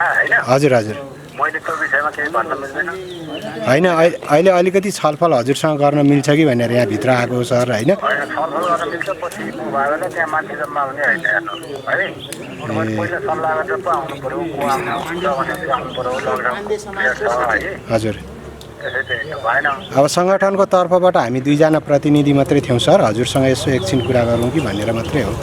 हजुर हजुर मैले त्यो विषयमा केही भन्न मिल्दैन होइन अहिले अलिकति छलफल हजुरसँग गर्न मिल्छ कि भनेर यहाँ भित्र आएको सर होइन छलफल गर्न मिल्छ पछि भयो भने त्यहाँ मान्छे जम्मा हुने होइन हेर्नु है तपाईँ पहिला सल्लाह गरेर पो आउनु पऱ्यो को आउनुहुन्छ भनेपछि आउनु पऱ्यो लकडाउन है हजुर त्यसै चाहिँ भएन अब सङ्गठनको तर्फबाट हामी दुईजना प्रतिनिधि मात्रै थियौँ सर हजुरसँग यसो एकछिन कुरा गरौँ कि भनेर मात्रै हो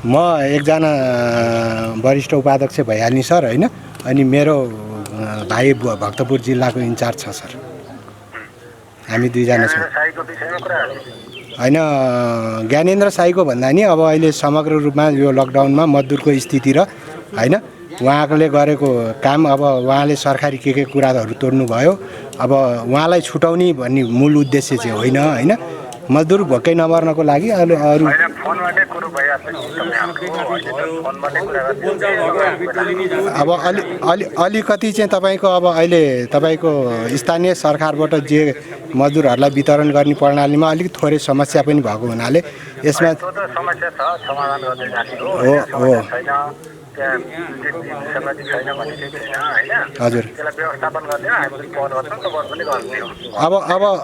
म एकजना वरिष्ठ उपाध्यक्ष भइहाल्ने सर होइन अनि मेरो भाइ भक्तपुर जिल्लाको इन्चार्ज छ सर हामी दुईजना छौँ होइन ज्ञानेन्द्र साईको भन्दा नि अब अहिले समग्र रूपमा यो लकडाउनमा मजदुरको स्थिति र होइन उहाँले गरेको काम अब उहाँले सरकारी के कुराहरू तोड्नुभयो अब उहाँलाई छुटाउने भन्ने मूल उद्देश्य चाहिँ होइन होइन मजदुर भोकै नमर्नको लागि अरू अब अलिकति चाहिँ तपाईँको अब अहिले तपाईँको स्थानीय सरकारबाट जे मजदुरहरूलाई वितरण गर्ने प्रणालीमा अलिक थोरै समस्या पनि भएको हुनाले यसमा हो हजुर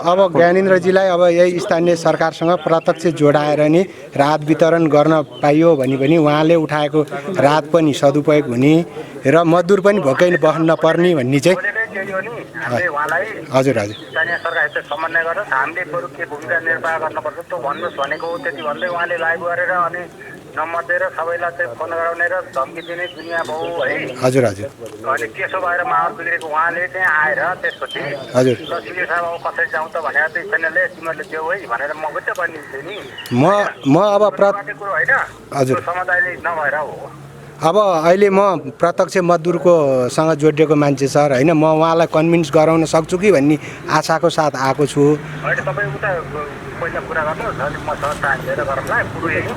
अब ज्ञानेन्द्रजीलाई अब यही स्थानीय सरकारसँग प्रत्यक्ष जोडाएर नि राहत वितरण गर्न पाइयो भने पनि उहाँले उठाएको राहत पनि सदुपयोग हुने र मजदुर पनि भोकै बस्न नपर्ने भन्ने चाहिँ हजुर हजुर स्थानीय सरकारसित समन्वय गरेर हामीले बरु के भूमिका निर्वाह गर्नुपर्छ त्यो भन्नुहोस् भनेको त्यति भन्दै उहाँले लाइभ गरेर अनि नम्बर दिएर सबैलाई चाहिँ फोन गराउने र धम्की दिने दुनियाँ भाउ है हजुर हजुर अनि त्यसो भएर माहौल बिग्रेको उहाँले चाहिँ आएर त्यसपछि हजुर सिडिओ साहब अब कसरी जाउँ त भनेर चाहिँ स्थानीयले तिमीहरूले देऊ है भनेर म बुझ्दै बनिन्छु नि म अब कुरो होइन हजुर समुदायले नभएर हो अब अहिले म प्रत्यक्ष मजदुरकोसँग जोडिएको मान्छे सर होइन म उहाँलाई कन्भिन्स गराउन सक्छु कि भन्ने आशाको साथ आएको छु होइन तपाईँ उता पहिला कुरा गर्नुहोस् अनि म टाइम लिएर गरौँला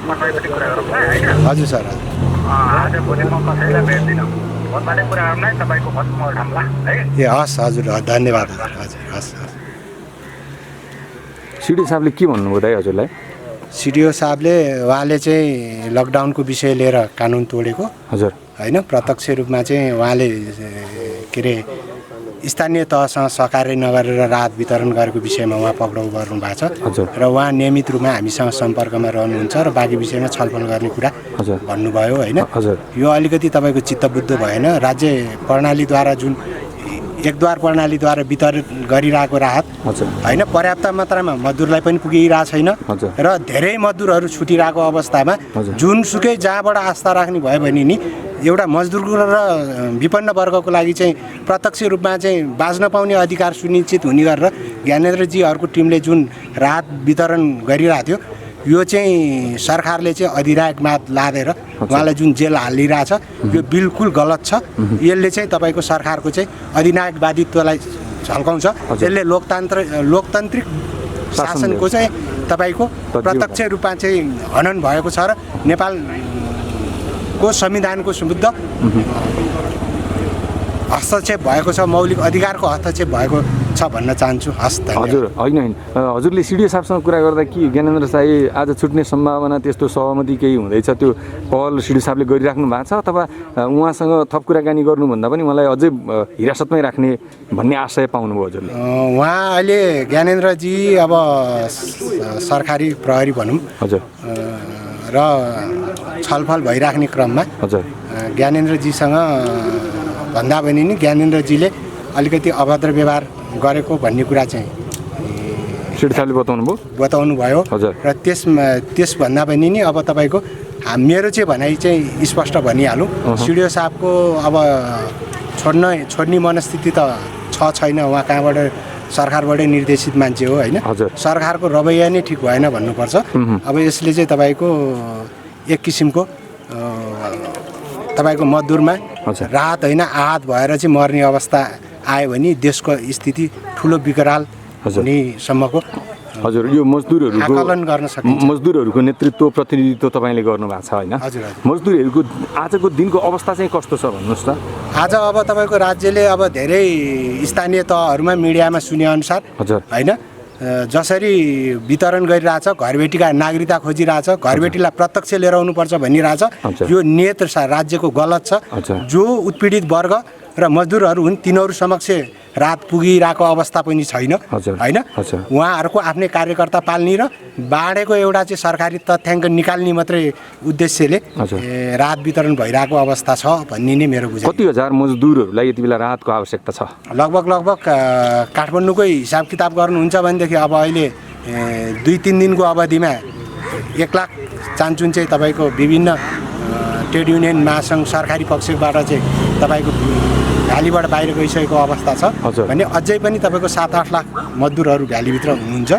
कसैपट्टि कुरा गरौँला होइन हजुर सर आज भोलि म कसैलाई भेट्दिनँ भन्नाले कुरा गरौँला तपाईँको फोन म उठाउँला है ए हस् हजुर धन्यवाद हजुर हस् सिडिओ साहबले के भन्नुभयो दाइ हजुरलाई सिडिओ साहबले उहाँले चाहिँ लकडाउनको विषय लिएर कानुन तोडेको हजुर होइन प्रत्यक्ष रूपमा चाहिँ उहाँले के अरे स्थानीय तहसँग सहकार्य नगरेर राहत वितरण गरेको विषयमा उहाँ पक्राउ गर्नु भएको छ र उहाँ नियमित रूपमा हामीसँग सम्पर्कमा रहनुहुन्छ र बाँकी विषयमा छलफल गर्ने कुरा भन्नुभयो होइन यो अलिकति तपाईँको चित्तबुद्ध भएन राज्य प्रणालीद्वारा जुन एकद्वार प्रणालीद्वारा वितरण गरिरहेको राहत होइन पर्याप्त मात्रामा मजदुरलाई पनि पुगिरहेको छैन र धेरै मजदुरहरू छुटिरहेको अवस्थामा जुनसुकै जहाँबाट आस्था राख्ने भयो भने नि एउटा मजदुरको र विपन्न वर्गको लागि चाहिँ प्रत्यक्ष रूपमा चाहिँ बाँच्न पाउने अधिकार सुनिश्चित हुने गरेर ज्ञानेन्द्रजीहरूको टिमले जुन राहत वितरण गरिरहेको थियो यो चाहिँ सरकारले चाहिँ अधिनायकमाद लादेर उहाँलाई जुन जेल हालिरहेछ यो बिल्कुल गलत छ यसले चाहिँ तपाईँको सरकारको चाहिँ अधिनायकवादित्वलाई झल्काउँछ यसले लोकतान्त्रिक शासनको चाहिँ तपाईँको प्रत्यक्ष रूपमा चाहिँ हनन भएको छ र नेपालको संविधानको विरुद्ध हस्तक्षेप भएको छ मौलिक अधिकारको हस्तक्षेप भएको छ भन्न चाहन्छु हस् हजुर होइन हजुरले सिडिओ साहबसँग कुरा गर्दा कि ज्ञानेन्द्र साई आज छुट्ने सम्भावना त्यस्तो सहमति केही हुँदैछ त्यो पहल सिडिओ साहबले गरिराख्नु भएको छ अथवा उहाँसँग थप कुराकानी गर्नुभन्दा पनि मलाई अझै हिरासतमै राख्ने भन्ने आशय पाउनुभयो हजुरले उहाँ अहिले ज्ञानेन्द्रजी अब सरकारी प्रहरी भनौँ हजुर र छलफल भइराख्ने क्रममा हजुर ज्ञानेन्द्रजीसँग भन्दा पनि नि ज्ञानेन्द्रजीले अलिकति अभद्र व्यवहार गरेको भन्ने कुरा चाहिँ सिडिओ साहबले बताउनु भयो र त्यसभन्दा पनि नि अब तपाईँको मेरो चाहिँ भनाइ चाहिँ स्पष्ट भनिहालौँ सिडिओ साहबको अब छोड्ने मनस्थिति त छैन उहाँ कहाँबाट सरकारबाटै निर्देशित मान्छे हो होइन सरकारको रवैया नै ठिक भएन भन्नुपर्छ अब यसले चाहिँ तपाईँको एक किसिमको तपाईँको मजदुरमा राहत होइन आहत भएर चाहिँ मर्ने अवस्था आयो भने देशको स्थिति ठुलो विकराल हुनेसम्मको हजुर यो मजदुरहरूको आकलन गर्न सकिन्छ मजदुरहरूको नेतृत्व प्रतिनिधित्व तपाईँले गर्नुभएको छ होइन मजदुरहरूको आजको दिनको अवस्था चाहिँ कस्तो छ भन्नुहोस् त आज अब तपाईँको राज्यले अब धेरै स्थानीय तहहरूमा मिडियामा सुने अनुसार होइन जसरी वितरण गरिरहेछ घरबेटीका नागरिकता खोजिरहेछ घरबेटीलाई प्रत्यक्ष लिएर आउनुपर्छ भनिरहेछ यो नियत राज्यको गलत छ जो उत्पीडित वर्ग र मजदुरहरू हुन् तिनीहरू समक्ष रात पुगिरहेको अवस्था पनि छैन हैन उहाँहरूको आफ्नै कार्यकर्ता पाल्ने र बाढेको एउटा चाहिँ सरकारी तथ्याङ्क निकाल्ने मात्रै उद्देश्यले राहत वितरण भइरहेको अवस्था छ भन्ने नै मेरो बुझाइ। कति हजार मजदुरहरूलाई यति बेला राहतको आवश्यकता छ? लगभग काठमाडौँकै हिसाब किताब गर्नुहुन्छ भनेदेखि अब अहिले 2-3 दिनको अवधिमा 1 लाख चान्चुन चाहिँ तपाईँको विभिन्न ट्रेड युनियन महासङ्घ सरकारी पक्षबाट चाहिँ तपाईँको भ्यालीबाट बाहिर गइसकेको अवस्था छ भने अझै पनि तपाईँको 7-8 लाख मजदुरहरू भ्यालीभित्र हुनुहुन्छ।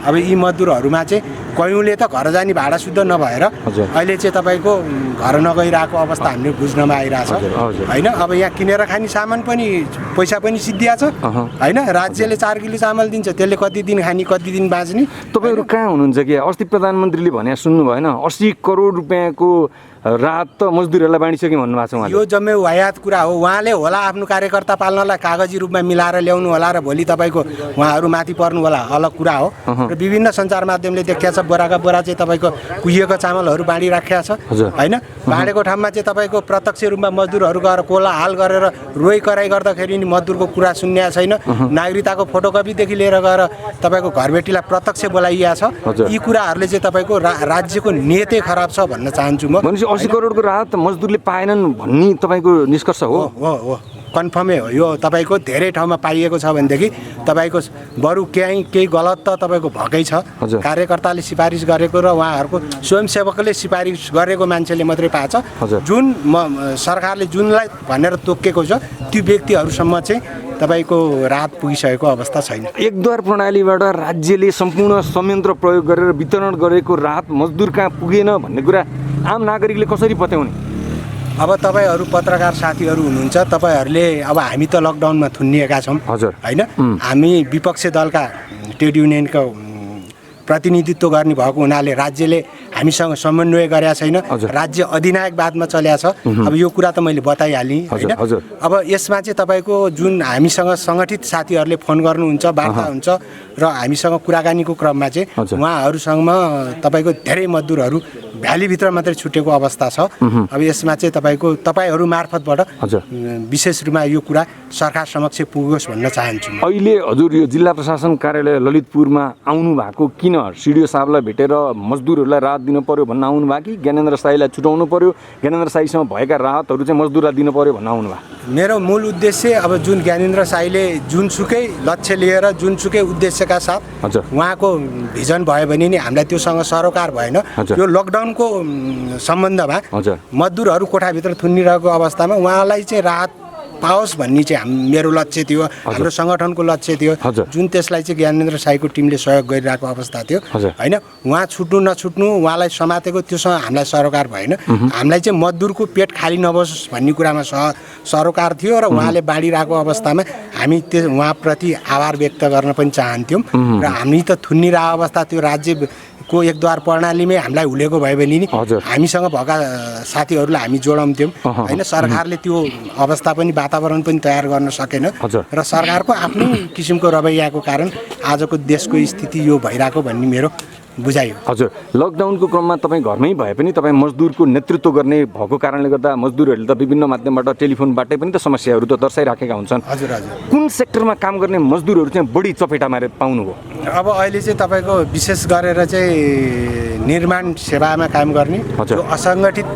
अब यी मजदुरहरूमा चाहिँ कयौँले त घर जाने भाडा शुद्ध नभएर अहिले चाहिँ तपाईँको घर नगइरहेको अवस्था हामीले बुझ्नमा आइरहेछ होइन। अब यहाँ किनेर खाने सामान पनि पैसा पनि सिद्धिया छ होइन। राज्यले 4 किलो चामल दिन्छ त्यसले कति दिन खाने कति दिन बाँच्ने। तपाईँहरू कहाँ हुनुहुन्छ कि अस्ति प्रधानमन्त्रीले भने सुन्नु भएन 80 करोड रुपियाँको राहत त मजदुरहरूलाई बाँडिसक्यो भन्नुभएको छ उहाँले। यो जम्मै वायात कुरा हो। उहाँले होला आफ्नो कार्यकर्ता पाल्नलाई कागजी रूपमा मिलाएर ल्याउनु होला र भोलि तपाईँको उहाँहरू माथि पर्नु होला अलग कुरा हो। र विभिन्न सञ्चार माध्यमले देखिया छ बोराका बोरा चाहिँ तपाईँको कुहिएको चामलहरू बाँडिराखेको छ होइन। बाँडेको ठाउँमा चाहिँ तपाईँको प्रत्यक्ष रूपमा मजदुरहरू गएर कोलाहाल गरेर रोइ कराइ गर्दाखेरि नि मजदुरको कुरा सुन्ने छैन। नागरिकताको फोटोकपीदेखि लिएर गएर तपाईँको घरबेटीलाई प्रत्यक्ष बोलाइया छ। यी कुराहरूले चाहिँ तपाईँको राज्यको नियतै खराब छ भन्न चाहन्छु म। 80 करोडको राहत मजदुरले पाएनन् भन्ने तपाईँको निष्कर्ष हो? हो कन्फर्मै हो। यो तपाईँको धेरै ठाउँमा पाइएको छ भनेदेखि तपाईँको बरु केही गलत त तपाईँको भएकै छ। कार्यकर्ताले सिफारिस गरेको र उहाँहरूको स्वयंसेवकले सिफारिस गरेको मान्छेले मात्रै पाएछ। जुन सरकारले जुनलाई भनेर तोकेको छ त्यो व्यक्तिहरूसम्म चाहिँ तपाईँको राहत पुगिसकेको अवस्था छैन। एकद्वार प्रणालीबाट राज्यले सम्पूर्ण संयन्त्र प्रयोग गरेर वितरण गरेको राहत मजदुर कहाँ पुगेन भन्ने कुरा आम नागरिकले कसरी पत्याउने? अब तपाईँहरू पत्रकार साथीहरू हुनुहुन्छ तपाईँहरूले अब हामी त लकडाउनमा थुनिएका छौँ होइन। हामी विपक्षी दलका ट्रेड युनियनको प्रतिनिधित्व गर्ने भएको हुनाले राज्यले हामीसँग समन्वय गरेका छैन। राज्य अधिनायकवादमा चलेको छ। अब यो कुरा त मैले बताइहालेँ होइन। अब यसमा चाहिँ तपाईँको जुन हामीसँग सङ्गठित साथीहरूले फोन गर्नुहुन्छ वार्ता हुन्छ र हामीसँग कुराकानीको क्रममा चाहिँ उहाँहरूसँग तपाईँको धेरै मजदुरहरू भ्यालीभित्र मात्रै छुटेको अवस्था छ। अब यसमा चाहिँ तपाईँहरू मार्फतबाट विशेष रूपमा यो कुरा सरकार समक्ष पुगोस् भन्न चाहन्छु। अहिले हजुर यो जिल्ला प्रशासन कार्यालय ललितपुरमा आउनु भएको किन? सिडिओ साहबलाई भेटेर मजदुरहरूलाई राहत दिनु पर्यो भन्न आउनु भयो कि ज्ञानेन्द्र साईलाई छुटाउनु पर्यो, ज्ञानेन्द्र साईसँग भएका राहतहरू चाहिँ मजदुरलाई दिनु पर्यो भन्न आउनु भयो? मेरो मूल उद्देश्य अब जुन ज्ञानेन्द्र साईले जुनसुकै लक्ष्य लिएर जुनसुकै उद्देश्यका साथ उहाँको भिजन भयो भने नि हामीलाई त्योसँग सरोकार भएन। यो लकडाउनको सम्बन्धमा मजदुरहरू कोठाभित्र थुनिरहेको अवस्थामा उहाँलाई चाहिँ राहत पाओस् भन्ने चाहिँ मेरो लक्ष्य थियो, हाम्रो सङ्गठनको लक्ष्य थियो। जुन त्यसलाई चाहिँ ज्ञानेन्द्र साईको टिमले सहयोग गरिरहेको अवस्था थियो होइन। उहाँ छुट्नु नछुट्नु उहाँलाई समातेको त्योसँग हामीलाई सरोकार भएन। हामीलाई चाहिँ मजदुरको पेट खाली नबसोस् भन्ने कुरामा सरोकार थियो र उहाँले बाँडिरहेको अवस्थामा हामी त्यो उहाँप्रति आभार व्यक्त गर्न पनि चाहन्थ्यौँ। र हामी त थुनिरहेको अवस्था त्यो राज्यको एकद्वार प्रणालीमै हामीलाई हुलेको भयो भने नि हामीसँग भएका साथीहरूलाई हामी जोडाउँथ्यौँ होइन। सरकारले त्यो अवस्था पनि वातावरण पनि तयार गर्न सकेन र सरकारको आफ्नै किसिमको रवैयाको कारण आजको देशको स्थिति यो भइरहेको भन्ने मेरो बुझाइ हो। हजुर, लकडाउनको क्रममा तपाईँ घरमै भए पनि तपाईँ मजदुरको नेतृत्व गर्ने भएको कारणले गर्दा मजदुरहरूले त विभिन्न माध्यमबाट टेलिफोनबाटै पनि त समस्याहरू त दर्शाइराखेका हुन्छन्। हजुर। कुन सेक्टरमा काम गर्ने मजदुरहरू चाहिँ बढी चपेटामा पाउनुभयो? अब अहिले चाहिँ तपाईँको विशेष गरेर चाहिँ निर्माण सेवामा काम गर्ने जो असङ्गठित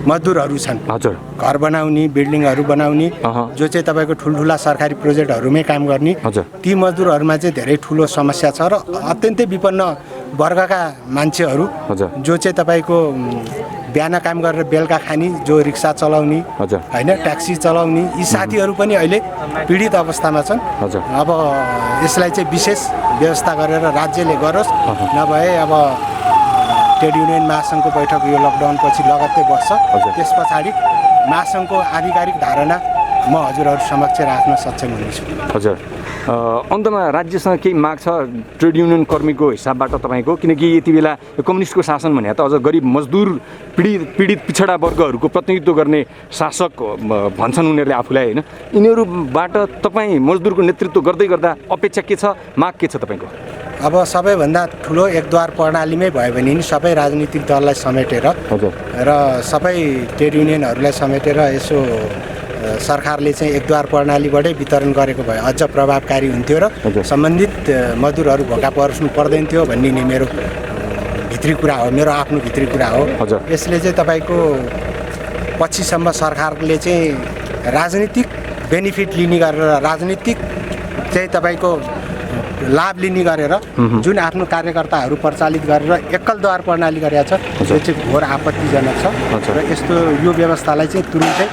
मजदुरहरू छन्। हजुर। घर बनाउने बिल्डिङहरू बनाउने जो चाहिँ तपाईँको ठुल्ठुला सरकारी प्रोजेक्टहरूमै काम गर्ने ती मजदुरहरूमा चाहिँ धेरै ठुलो समस्या छ र अत्यन्तै विपन्न वर्गका मान्छेहरू जो चाहिँ तपाईँको बिहान काम गरेर बेलुका खाने जो रिक्सा चलाउने होइन ट्याक्सी चलाउने यी साथीहरू पनि अहिले पीडित अवस्थामा छन्। अब यसलाई चाहिँ विशेष व्यवस्था गरेर राज्यले गरोस्, नभए अब ट्रेड युनियन महासङ्घको बैठक यो लकडाउन पछि लगत्तै बस्छ। त्यस पछाडि महासङ्घको आधिकारिक धारणा म हजुरहरू समक्ष राख्न सक्षम हुनेछु। हजुर। अन्तमा राज्यसँग केही माग छ ट्रेड युनियन कर्मीको हिसाबबाट तपाईँको, किनकि यति बेला यो कम्युनिस्टको शासन भने त अझ गरिब मजदुर पीडित पिछडा वर्गहरूको प्रतिनिधित्व गर्ने शासक भन्छन् उनीहरूले आफूलाई होइन, यिनीहरूबाट तपाईँ मजदुरको नेतृत्व गर्दै गर्दा अपेक्षा के छ, माग के छ तपाईँको? अब सबैभन्दा ठुलो एकद्वार प्रणालीमै भयो भने नि सबै राजनीतिक दललाई समेटेर र सबै ट्रेड युनियनहरूलाई समेटेर यसो सरकारले चाहिँ एकद्वार प्रणालीबाटै वितरण गरेको भए अझ प्रभावकारी हुन्थ्यो र सम्बन्धित मजदुरहरू भोका पर्नु पर्दैन थियो भन्ने नि मेरो भित्री कुरा हो, मेरो आफ्नो भित्री कुरा हो। यसले चाहिँ तपाईँको पछिसम्म सरकारले चाहिँ राजनीतिक बेनिफिट लिने गरेर राजनीतिक चाहिँ तपाईँको लाभ लिने गरेर जुन आफ्नो कार्यकर्ताहरू प्रचालित गरेर एकलद्वार प्रणाली गरेका छ यो चाहिँ घोर आपत्तिजनक छ र यस्तो यो व्यवस्थालाई चाहिँ तुरुन्तै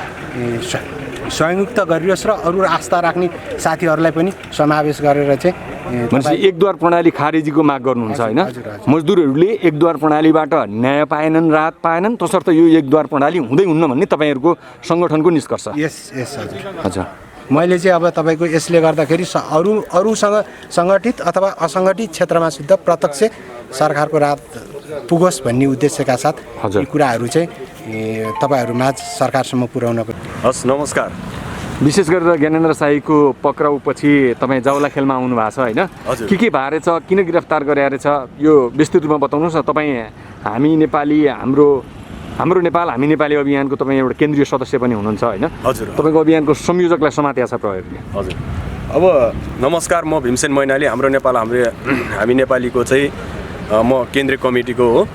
संयुक्त गरियोस् र अरू आस्था राख्ने साथीहरूलाई पनि समावेश गरेर चाहिँ मान्छे एकद्वार प्रणाली खारेजीको माग गर्नुहुन्छ होइन? मजदुरहरूले एकद्वार प्रणालीबाट न्याय पाएनन्, राहत पाएनन्, तसर्थ यो एकद्वार प्रणाली हुँदै हुन्न भन्ने तपाईँहरूको सङ्गठनको निष्कर्ष? यस हजुर। हजुर, मैले चाहिँ अब तपाईँको यसले गर्दाखेरि अरूसँग सङ्गठित अथवा असङ्गठित क्षेत्रमा सिद्ध प्रत्यक्ष सरकारको राहत पुगोस् भन्ने उद्देश्यका साथ यी कुराहरू चाहिँ तपाईँहरूमा सरकारसम्म पुर्याउनको। हस्, नमस्कार। विशेष गरेर ज्ञानेन्द्र शाहीको पक्राउपछि तपाईँ जाउला खेलमा आउनु भएको छ होइन? के भएर छ, किन गिरफ्तार गरे छ, यो विस्तृत रूपमा बताउनुहोस् न। तपाईँ हामी नेपाली हाम्रो नेपाल हामी नेपाली अभियानको तपाईँ एउटा केन्द्रीय सदस्य पनि हुनुहुन्छ होइन? हजुर। तपाईँको अभियानको संयोजकलाई समातेको छ प्रहरीले। हजुर। अब नमस्कार, म भीमसेन मैनाली, हाम्रो नेपाल हामी नेपालीको चाहिँ म केन्द्रीय कमिटीको हो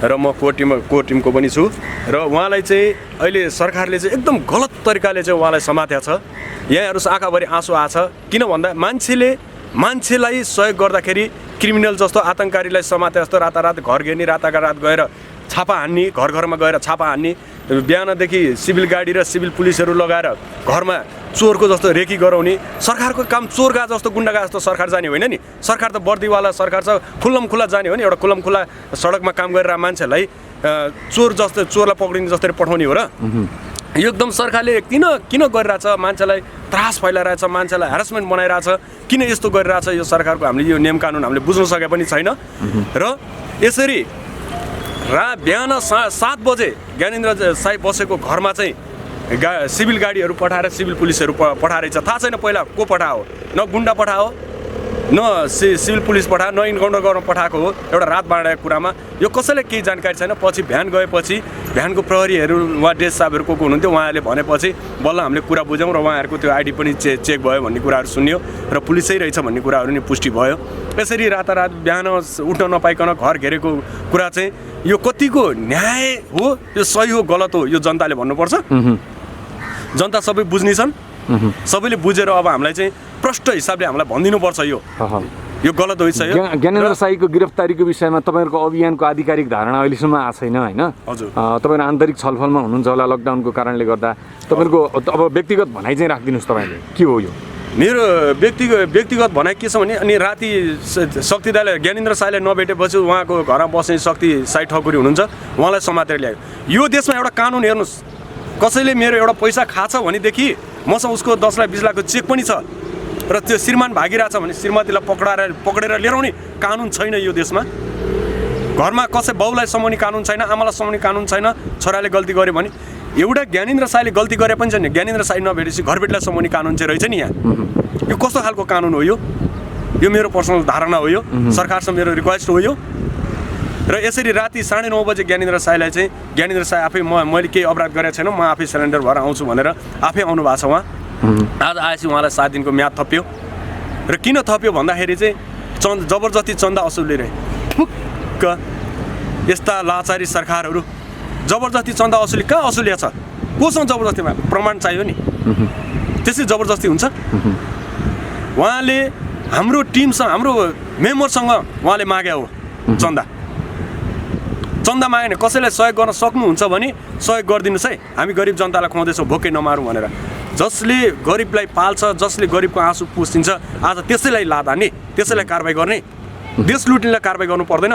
र म कोर टिमको पनि छु र उहाँलाई चाहिँ अहिले सरकारले चाहिँ एकदम गलत तरिकाले चाहिँ उहाँलाई समातेको छ। यहाँहरू आँखाभरि आँसु आछ, किन भन्दा मान्छेलाई सहयोग गर्दाखेरि क्रिमिनल जस्तो आतङ्ककारीलाई समाते जस्तो रातारात घर घेर्ने, रातारात गएर छापा हान्ने, घर घरमा गएर छापा हान्ने, बिहानदेखि सिभिल गाडी र सिभिल पुलिसहरू लगाएर घरमा चोरको जस्तो रेकी गराउने। सरकारको काम चोरगा जस्तो गुन्डागा जस्तो सरकार जाने होइन नि। सरकार त वर्दीवाला सरकार छ, खुल्लम खुल्ला जाने हो नि। एउटा खुल्लम खुल्ला सडकमा काम गरेर मान्छेलाई चोरलाई पक्रिने जस्तै पठाउने हो र? एकदम सरकारले किन गरिरहेछ, मान्छेलाई त्रास फैलाइरहेछ, मान्छेलाई ह्यारासमेन्ट बनाइरहेछ, किन यस्तो गरिरहेछ यो सरकारको हामीले यो नियम कानुन हामीले बुझ्न सके पनि छैन। र यसरी बिहान 7 बजे ज्ञानेन्द्र शाही बसेको घरमा चाहिँ सिभिल गाडीहरू पठाएर सिभिल पुलिसहरू पठाएछ। थाहा छैन पहिला को पठायो, न गुन्डा पठायो, न सिभिल पुलिस पठायो, न इन्काउन्टर गर्न पठाएको हो। एउटा रात बाँडेको कुरामा यो कसैलाई केही जानकारी छैन। पछि बिहान गएपछि बिहानको प्रहरीहरू उहाँ डेस साहबहरू को हुनुहुन्थ्यो, उहाँहरूले भनेपछि बल्ल हामीले कुरा बुझ्यौँ र उहाँहरूको त्यो आइडी पनि चेक भयो भन्ने कुराहरू सुन्यो र पुलिसै रहेछ भन्ने कुराहरू नि पुष्टि भयो। यसरी रातारात बिहान उठ्न नपाइकन घर घेरेको कुरा चाहिँ यो कतिको न्याय हो, यो सही हो गलत हो, यो जनताले भन्नुपर्छ। जनता सबै बुझ्ने छन्, सबैले बुझेर अब हामीलाई चाहिँ प्रष्ट हिसाबले हामीलाई भनिदिनुपर्छ यो गलत होइन। ज्ञानेन्द्र शाहीको गिरफ्तारीको विषयमा तपाईँहरूको अभियानको आधिकारिक धारणा अहिलेसम्म आएको छैन होइन? हजुर। तपाईँहरू आन्तरिक छलफलमा हुनुहुन्छ होला लकडाउनको कारणले गर्दा। तपाईँहरूको अब व्यक्तिगत भनाइ चाहिँ राखिदिनुहोस्, तपाईँले के हो यो? मेरो व्यक्तिगत भनाइ के छ भने, अनि राति शक्तिदाले ज्ञानेन्द्र शाहीले नभेटेपछि उहाँको घरमा बस्ने शक्ति शाही ठकुरी हुनुहुन्छ, उहाँलाई समातेर ल्यायो। यो देशमा एउटा कानुन हेर्नुहोस्, कसैले मेरो एउटा पैसा खाछ भनेदेखि मसँग उसको 10 लाख 20 लाखको चेक पनि छ र त्यो श्रीमान भागिरहेछ भने श्रीमतीलाई पक्रेर लिएर आउने कानुन छैन यो देशमा। घरमा कसै बाउलाई समाउने कानुन छैन, आमालाई समाउने कानुन छैन। छोराले गल्ती गर्यो भने एउटा ज्ञानेन्द्र शाहीले गल्ती गरे पनि छैन, ज्ञानेन्द्र शाही नभेटेपछि घरबेटीलाई समाउने कानुन चाहिँ रहेछ नि यहाँ। यो कस्तो खालको कानुन हो यो मेरो पर्सनल धारणा हो, यो सरकारसँग मेरो रिक्वेस्ट हो यो। र यसरी राति 9:30 बजे ज्ञानेन्द्र शाहीलाई चाहिँ ज्ञानेन्द्र शाही आफै मैले केही अपराध गरेको छैन, म आफै सरेन्डर भएर आउँछु भनेर आफै आउनु भएको छ उहाँ। आज आएपछि उहाँलाई 7 दिनको म्याद थप्यो। र किन थप्यो भन्दाखेरि चाहिँ जबरजस्ती चन्दा असुलिरहे फुक्क यस्ता लाचारी सरकारहरू जबरजस्ती चन्दा असुली कहाँ असुलिया छ? कोसँग जबरजस्तीमा प्रमाण चाहियो नि, त्यसै जबरजस्ती हुन्छ? उहाँले हाम्रो टिमसँग हाम्रो मेम्बरसँग उहाँले मागे हो चन्दा मागेन। कसैलाई सहयोग गर्न सक्नुहुन्छ भने सहयोग गरिदिनुहोस् है, हामी गरिब जनतालाई खुवाउँदैछौँ भोकै नमारौँ भनेर। जसले गरिबलाई पाल्छ, जसले गरिबको आँसु पुस्दिन्छ, आज त्यसैलाई लाद हान्ने, त्यसैलाई कारबाही गर्ने, देश लुट्नेलाई कारबाही गर्नु पर्दैन।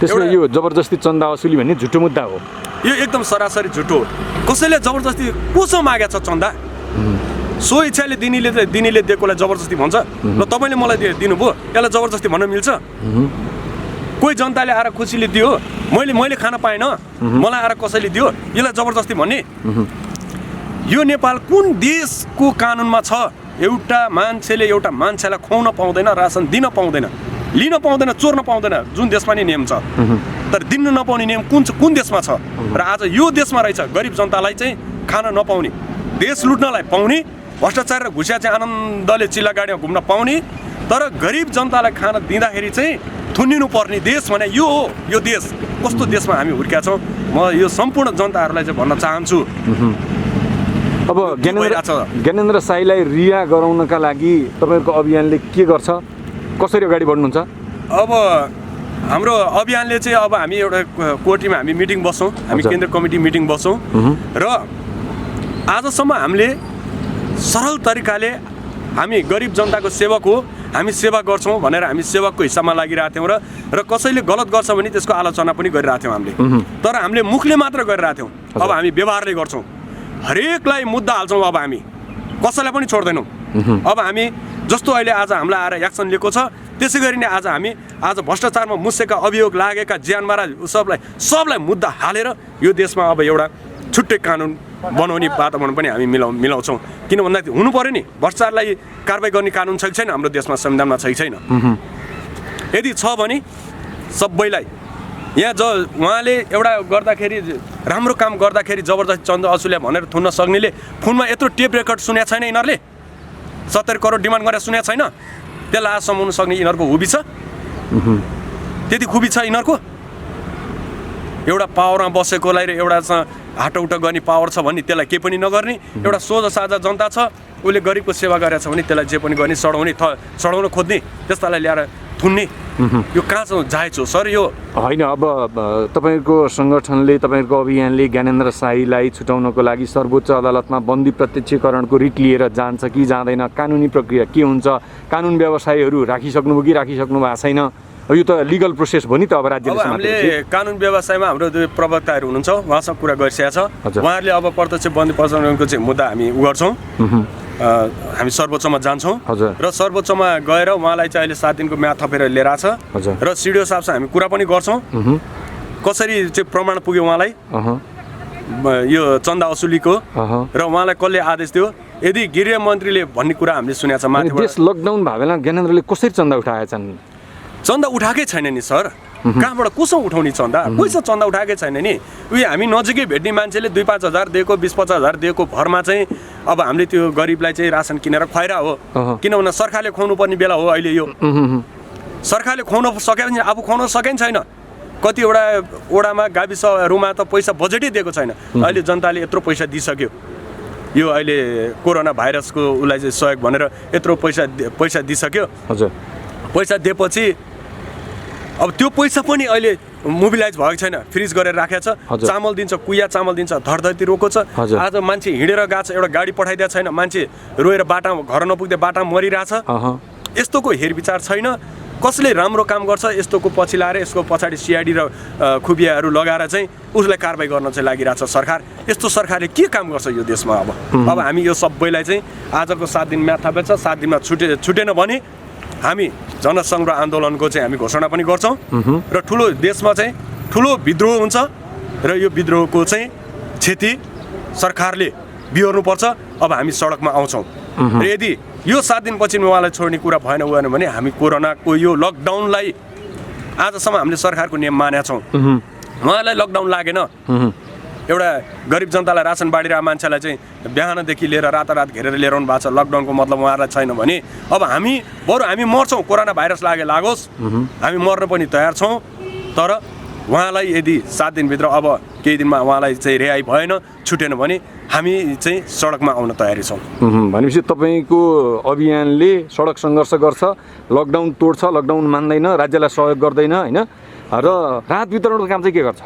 त्यसमा यो जबरजस्ती चन्दा असुली भन्ने झुटो मुद्दा हो, यो एकदम सरासरी झुटो हो। कसैले जबरजस्ती कोसँग मागेको छ चन्दा? सो इच्छाले दिनेले दिएकोलाई जबरजस्ती भन्छ र तपाईँले मलाई दिनुभयो यसलाई जबरजस्ती भन्न मिल्छ कोही जनताले आएर खुसीले दियो मैले खान पाएन मलाई आएर कसैले दियो यसलाई जबरजस्ती भन्ने यो नेपाल कुन देशको कानुनमा छ एउटा मान्छेलाई खुवाउन पाउँदैन रासन दिन पाउँदैन लिन पाउँदैन चोर्न पाउँदैन जुन देशमा नि नियम छ तर दिन नपाउने नियम कुन देशमा छ र आज यो देशमा रहेछ गरिब जनतालाई चाहिँ खान नपाउने देश लुट्नलाई पाउने भ्रष्टाचार र घुसिया चाहिँ आनन्दले चिल्ला गाडीमा घुम्न पाउने तर गरिब जनतालाई खान दिँदाखेरि चाहिँ थुनिनु पर्ने देश भने यो हो यो देश कस्तो देशमा हामी हुर्केका छौँ म यो सम्पूर्ण जनताहरूलाई चाहिँ भन्न चाहन्छु अब ज्ञानेन्द्र साईलाई रिहा गराउनका लागि तपाईँहरूको अभियानले के गर्छ कसरी अगाडि बढ्नुहुन्छ अब हाम्रो अभियानले चाहिँ अब हामी एउटा कोटीमा हामी मिटिङ बस्छौँ हामी केन्द्रीय कमिटी मिटिङ बस्छौँ र आजसम्म हामीले सरल तरिकाले हामी गरिब जनताको सेवक हो हामी सेवा गर्छौँ भनेर हामी सेवकको हिस्सामा लागिरहेको थियौँ र कसैले गलत गर्छ भने त्यसको आलोचना पनि गरिरहेको थियौँ हामीले तर हामीले मुखले मात्र गरिरहेको थियौँ अब हामी व्यवहारले गर्छौँ हरेकलाई मुद्दा हाल्छौँ अब हामी कसैलाई पनि छोड्दैनौँ अब हामी जस्तो अहिले आज हामीलाई आएर एक्सन लिएको छ त्यसै गरी नै आज भ्रष्टाचारमा मुसेका अभियोग लागेका ज्यानमारा सबलाई मुद्दा हालेर यो देशमा अब एउटा छुट्टै कानुन बनाउने वातावरण पनि हामी मिलाउँछौँ किन भन्दाखेरि हुनु पऱ्यो नि भ्रष्टाचारलाई कारबाही गर्ने कानुन छ कि छैन हाम्रो देशमा संविधानमा छ कि छैन यदि छ भने सबैलाई यहाँ उहाँले एउटा गर्दाखेरि राम्रो काम गर्दाखेरि जबरजस्ती चन्दा असुल्या भनेर थुन्न सक्नेले फोनमा यत्रो टेप रेकर्ड सुनेको छैन यिनीहरूले 70 करोड डिमान्ड गरेर सुनेको छैन त्यसलाई आज समाउन सक्ने यिनीहरूको हुबी छ त्यति खुबी छ यिनीहरूको एउटा पावरमा बसेकोलाई र एउटासँग हाटौटा गर्ने पावर छ भने त्यसलाई केही पनि नगर्ने एउटा सोझो साझा जनता छ उसले गरिबको सेवा गरेको छ भने त्यसलाई जे पनि गर्ने सडाउन खोज्ने त्यस्तालाई ल्याएर थुन्ने यो कहाँ छ जायज हो सर यो होइन अब तपाईँको सङ्गठनले तपाईँको अभियानले ज्ञानेन्द्र साईलाई छुटाउनको लागि सर्वोच्च अदालतमा बन्दी प्रत्यक्षीकरणको रिट लिएर जान्छ कि जाँदैन कानुनी प्रक्रिया के हुन्छ कानुन व्यवसायीहरू राखिसक्नुभयो कि राखिसक्नु भएको छैन यो त लिगल प्रोसेस भयो नि त अब राज्यले हामीले कानुन व्यवसायमा हाम्रो दुई प्रवक्ताहरू हुनुहुन्छ उहाँसँग कुरा गरिसकेको छ उहाँहरूले अब प्रत्यक्ष बन्दी प्रचलनको चाहिँ मुद्दा हामी गर्छौँ हामी सर्वोच्चमा जान्छौँ र सर्वोच्चमा गएर उहाँलाई चाहिँ अहिले 7 दिनको म्याद थपेर लिएर आएको छ र सिडिओ साहबसँग हामी कुरा पनि गर्छौँ कसरी चाहिँ प्रमाण पुग्यो उहाँलाई यो चन्दा असुलीको र उहाँलाई कसले आदेश दियो यदि गृह मन्त्रीले भन्ने कुरा हामीले सुनेको छ माथिबाट लकडाउन भएको बेला ज्ञानेन्द्रले कसरी चन्दा उठाएछन् चन्दा उठाएकै छैन नि सर कहाँबाट कसो उठाउने चन्दा कोहीसँग चन्दा उठाएकै छैन नि उयो हामी नजिकै भेट्ने मान्छेले 2-5 हजार दिएको 20-25 हजार दिएको भरमा चाहिँ अब हामीले त्यो गरिबलाई चाहिँ रासन किनेर खुवाइरा हो किनभने सरकारले खुवाउनु पर्ने बेला हो अहिले यो सरकारले खुवाउन सक्यो भने अब खुवाउन सकेन छैन कतिवटा वडामा गाविसहरूमा त पैसा बजेटै दिएको छैन अहिले जनताले यत्रो पैसा दिइसक्यो यो अहिले कोरोना भाइरसको उसलाई चाहिँ सहयोग भनेर यत्रो पैसा दिइसक्यो हजुर पैसा दिएपछि अब त्यो पैसा पनि अहिले मोबिलाइज भएको छैन फ्रिज गरेर राखेको छ चामल दिन्छ कुया चामल दिन्छ धरधरती रोको छ आज मान्छे हिँडेर गएको छ एउटा गाडी पठाइदिएको छैन मान्छे रोएर बाटामा घर नपुग्दै बाटामा मरिरहेछ यस्तोको हेरविचार छैन कसले राम्रो काम गर्छ यस्तोको पछि लाएर यसको पछाडि सिआइडी र खुबियाहरू लगाएर चाहिँ उसलाई कारबाही गर्न चाहिँ लागिरहेछ सरकार यस्तो सरकारले के काम गर्छ यो देशमा अब हामी यो सबैलाई चाहिँ आजको 7 दिन म्याद थापेको छ 7 दिनमा छुटेन भने हामी जनसङ्घ र आन्दोलनको चाहिँ हामी घोषणा पनि गर्छौँ र ठुलो देशमा चाहिँ ठुलो विद्रोह हुन्छ र यो विद्रोहको चाहिँ क्षति सरकारले बिहोर्नुपर्छ अब हामी सडकमा आउँछौँ र यदि यो 7 दिनपछि उहाँलाई छोड्ने कुरा भएन भने हामी कोरोनाको यो लकडाउनलाई आजसम्म हामीले सरकारको नियम मानेका छौँ उहाँलाई लकडाउन लागेन एउटा गरिब जनतालाई रासन बाँडिरहेको मान्छेलाई चाहिँ बिहानदेखि लिएर रातारात घेरेर लिएर आउनु भएको छ लकडाउनको मतलब उहाँलाई छैन भने अब हामी मर्छौँ कोरोना भाइरस लागोस् हामी मर्न पनि तयार छौँ तर उहाँलाई यदि 7 दिनभित्र अब केही दिनमा उहाँलाई चाहिँ रिहाई भएन छुटेन भने हामी चाहिँ सडकमा आउन तयारी छौँ भनेपछि तपाईँको अभियानले सडक सङ्घर्ष गर्छ लकडाउन तोड्छ लकडाउन मान्दैन राज्यलाई सहयोग गर्दैन होइन र राहत वितरणको काम चाहिँ के गर्छ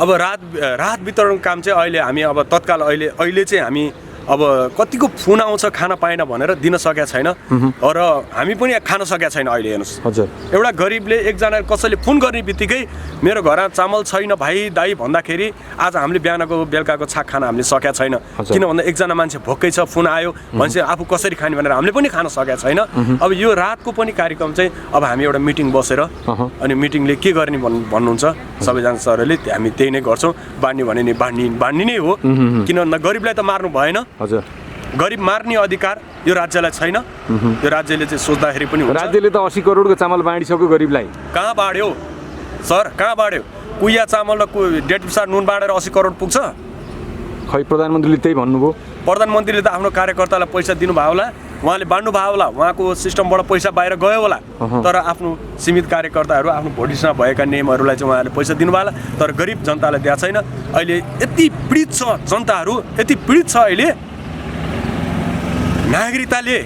अब राहत वितरण काम चाहिँ अहिले हामी अब तत्काल अहिले चाहिँ हामी अब कतिको फोन आउँछ खाना पाएन भनेर दिन सकेका छैन र हामी पनि खान सकेका छैन अहिले हेर्नुहोस्। हजुर। एउटा गरिबले एकजना कसैले फोन गर्ने बित्तिकै मेरो घरमा चामल छैन भाइ दाइ भन्दाखेरि आज हामीले बिहानको बेलुकाको छाक खाना हामीले सकेका छैन। किन भन्दा एकजना मान्छे भोकै छ फोन आयो भनेपछि आफू कसरी खाने भनेर हामीले पनि खान सकेका छैन। अब यो रातको पनि कार्यक्रम चाहिँ अब हामी एउटा मिटिङ बसेर अनि मिटिङले के गर्ने भन्नुहुन्छ सबैजना सरहरूले हामी त्यही नै गर्छौँ। बाँड्ने भने नि बाँड्ने नै हो। किन भन्दा गरिबलाई त मार्नु भएन। हजुर। गरिब मार्ने अधिकार यो राज्यलाई छैन। यो राज्यले चाहिँ सोच्दाखेरि पनि हुन्छ। राज्यले त 80 करोडको चामल बाँडिसक्यो गरिबलाई। कहाँ बाँड्यो सर, कहाँ बाँड्यो? कुहिया चामल र 1.5 पिसा नुन बाँडेर 80 करोड पुग्छ? खै प्रधानमन्त्रीले त्यही भन्नुभयो। प्रधानमन्त्रीले त आफ्नो कार्यकर्तालाई पैसा दिनुभयो होला, उहाँले बाँड्नु भयो होला, उहाँको सिस्टमबाट पैसा बाहिर गयो होला, तर आफ्नो सीमित कार्यकर्ताहरू आफ्नो भोटिसँग भएका नेमहरूलाई चाहिँ उहाँले पैसा दिनुभयो होला, तर गरिब जनतालाई दिएको छैन। अहिले यति पीडित छ जनताहरू, यति पीडित छ अहिले। नागरिकताले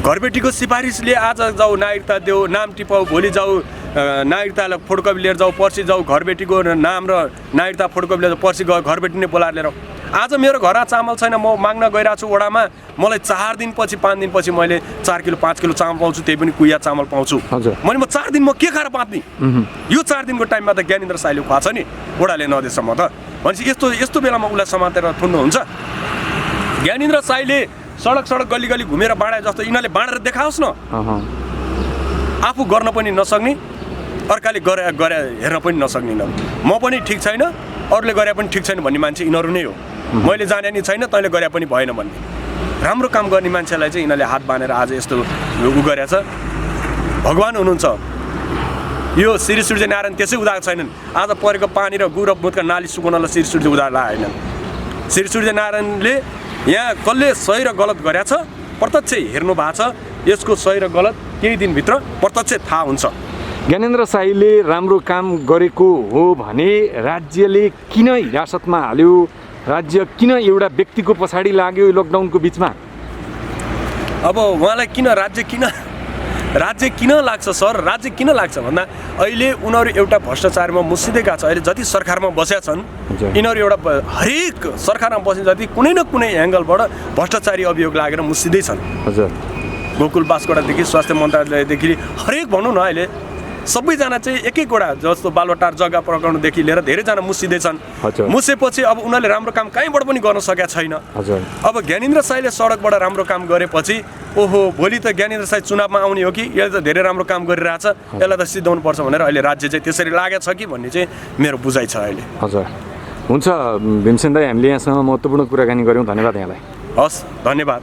घरबेटीको सिफारिसले आज जाऊ नागरिकता देऊ, नाम टिपाऊ, भोलि जाऊ नागरिकतालाई फोटोकपी लिएर जाऊ, पर्सि जाऊ घरबेटीको नाम र नागरिकता फोटोकपी लिएर पर्सि गयो घरबेटी नै बोलाएर लिएर। आज मेरो घरमा चामल छैन, म माग्न गइरहेको छु वडामा, मलाई 4 दिनपछि 5 दिनपछि मैले 4 किलो 5 किलो चामल पाउँछु, त्यही पनि कुहिया चामल पाउँछु। मैले 4 दिन म के खाएर बाँच्ने? यो 4 दिनको टाइममा त ज्ञानेन्द्र साईले खुवाएको छ नि वडाले नदेसम्म त। भनेपछि यस्तो बेलामा उसलाई समातेर थुन्नुहुन्छ। ज्ञानेन्द्र साईले सडक गली गली घुमेर बाँडे जस्तो यिनीहरूले बाँडेर देखाओस् न। आफू गर्न पनि नसक्ने, अर्काले गरे हेर्न पनि नसक्ने। म पनि ठिक छैन, अरूले गरे पनि ठिक छैन भन्ने मान्छे यिनीहरू नै हो। मैले जाने नि छैन, तैँले गरे पनि भएन भन्ने राम्रो काम गर्ने मान्छेलाई चाहिँ यिनीहरूले हात बाँधेर आज यस्तो उ गरेछ। भगवान् हुनुहुन्छ। यो श्री सूर्य नारायण त्यसै उदाएको छैनन्। आज परेको पानी र गुड र मुतका नाली सुकाउनलाई श्री सूर्य उदाएर आएनन्। श्री सूर्य नारायणले यहाँ कसले सही र गलत गरेछ प्रत्यक्ष हेर्नु भएको छ। यसको सही र गलत केही दिनभित्र प्रत्यक्ष थाहा हुन्छ। ज्ञानेन्द्र साईले राम्रो काम गरेको हो भने राज्यले किन हिरासतमा हाल्यो? राज्य किन एउटा व्यक्तिको पछाडि लाग्यो लकडाउनको बिचमा? अब उहाँलाई राज्य किन लाग्छ सर? राज्य किन लाग्छ भन्दा अहिले उनीहरू एउटा भ्रष्टाचारमा मुसिँदै गएको छ। अहिले जति सरकारमा बसेका छन् यिनीहरू एउटा हरेक सरकारमा बस्ने जति कुनै न कुनै एङ्गलबाट भ्रष्टाचारी अभियोग लागेर मुसिँदै छन्। हजुर। गोकुल बास्कोटादेखि स्वास्थ्य मन्त्रालयदेखि हरेक भनौँ न अहिले सबैजना चाहिँ एक एकवटा जस्तो बालुवाटार जग्गा प्रकरणदेखि लिएर धेरैजना मुसिँदैछन्। मुसेपछि अब उनीहरूले राम्रो काम कहीँबाट पनि गर्न सकेका छैन। अब ज्ञानेन्द्र साईले सडकबाट राम्रो काम गरेपछि ओहो भोलि त ज्ञानेन्द्र साई चुनावमा आउने हो कि यसले त धेरै राम्रो काम गरिरहेछ, यसलाई त सिद्धाउनु पर्छ भनेर अहिले राज्य चाहिँ त्यसरी लागेको छ कि भन्ने चाहिँ मेरो बुझाइ छ अहिले। हजुर हुन्छ भीमसेन दाई, हामीले यहाँसँग महत्त्वपूर्ण कुराकानी गऱ्यौँ। धन्यवाद यहाँलाई। हस्, धन्यवाद।